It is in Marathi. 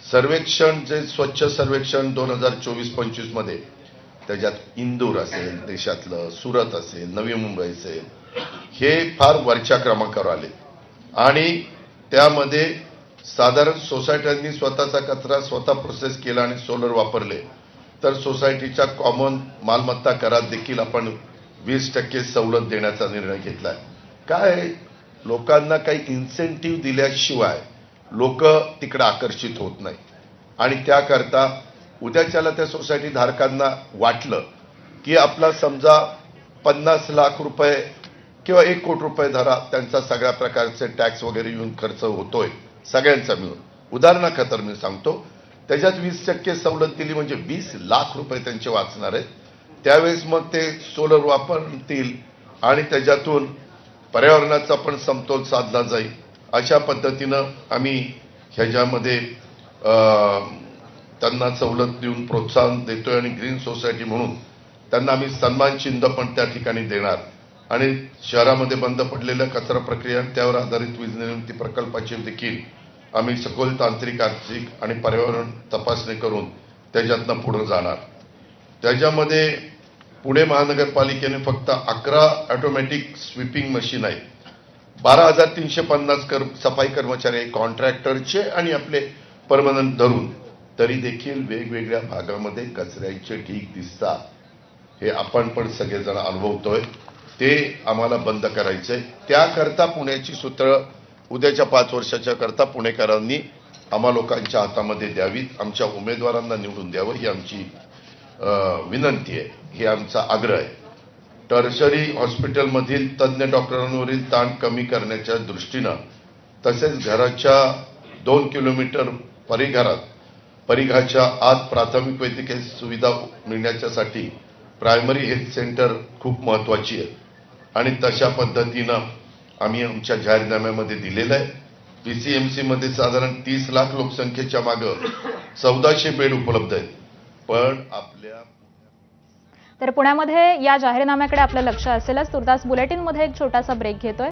सर्वेक्षण जे स्वच्छ सर्वेक्षण 2024-25 मध्ये त्याच्यात इंदूर असेल, देशातलं सुरत असेल, नवी मुंबई असेल, हे फार वरच्या क्रमांकावर आले आणि त्यामध्ये साधारण सोसायट्यांनी स्वतःचा कचरा स्वतः प्रोसेस केला आणि सोलर वापरले तर सोसायटीच्या कॉमन मालमत्ता करात देखील आपण 20% सवलत देण्याचा निर्णय घेतलाय. काय लोकांना काही इन्सेंटिव्ह दिल्याशिवाय लोक तिकडे आकर्षित होत नाही आणि त्याकरता उद्याच्याला त्या सोसायटी धारकांना वाटलं की आपला समजा 50 लाख रुपये किंवा 1 कोटी रुपये धरा त्यांचा सगळ्या प्रकारचे टॅक्स वगैरे येऊन खर्च होतोय सगळ्यांचा मिळून, उदाहरणाखातर मी सांगतो, त्याच्यात 20% सवलत दिली म्हणजे 20 लाख रुपये त्यांचे वाचणार आहेत. त्यावेळेस मग ते सोलर वापरतील आणि त्याच्यातून पर्यावरणाचा पण समतोल साधला जाईल. अशा पद्धतीनं आम्ही ह्याच्यामध्ये त्यांना सवलत देऊन प्रोत्साहन देतोय आणि ग्रीन सोसायटी म्हणून त्यांना आम्ही सन्मान चिन्ह पण त्या ठिकाणी देणार आणि शहरामध्ये बंद पडलेल्या कचरा प्रक्रिया त्यावर आधारित वीज निर्मिती प्रकल्पाची देखील आम्ही सखोल तांत्रिक, आर्थिक आणि पर्यावरण तपासणी करून त्याच्यातनं पुढे जाणार. त्याच्यामध्ये पुणे महानगरपालिकेने फक्त 11 ऑटोमॅटिक स्वीपिंग मशीन आहेत. 12,350 सफाई कर्मचारी कॉन्ट्रॅक्टरचे आणि आपले परमनंट धरून तरी देखील वेगवेगळ्या भागामध्ये कचऱ्याचे ढीग दिसतात. हे आपण पण सगळेजण अनुभवतोय. ते आम्हाला बंद करायचंय. त्याकरता पुण्याची सूत्र उद्याच्या 5 वर्षाच्या करता पुणेकरांनी आम्हा लोकांच्या हातामध्ये द्यावीत. आमच्या उमेदवारांना निवडून द्यावं ही आमची विनंती आहे, हे आमचा आग्रह आहे. टर्शरी हॉस्पिटलमधील तज्ज्ञ डॉक्टरांवरील ताण कमी करण्याच्या दृष्टीनं तसेच घराच्या 2 किलोमीटर परिघाच्या आत प्राथमिक वैद्यकीय सुविधा मिळण्याच्यासाठी प्रायमरी हेल्थ सेंटर खूप महत्वाची आहे आणि तशा पद्धतीनं आम्ही आमच्या जाहीरनाम्यामध्ये दिलेलं आहे. पीसीएमसी मध्ये साधारण 30 लाख लोकसंख्येच्या मागं 1400 बेड उपलब्ध आहेत. पण आपल्या तर पुण्यामध्ये या जाहीरनाम्याकडे आपलं लक्ष असेलच. तुर्तास बुलेटिनमध्ये एक छोटासा ब्रेक घेतोय.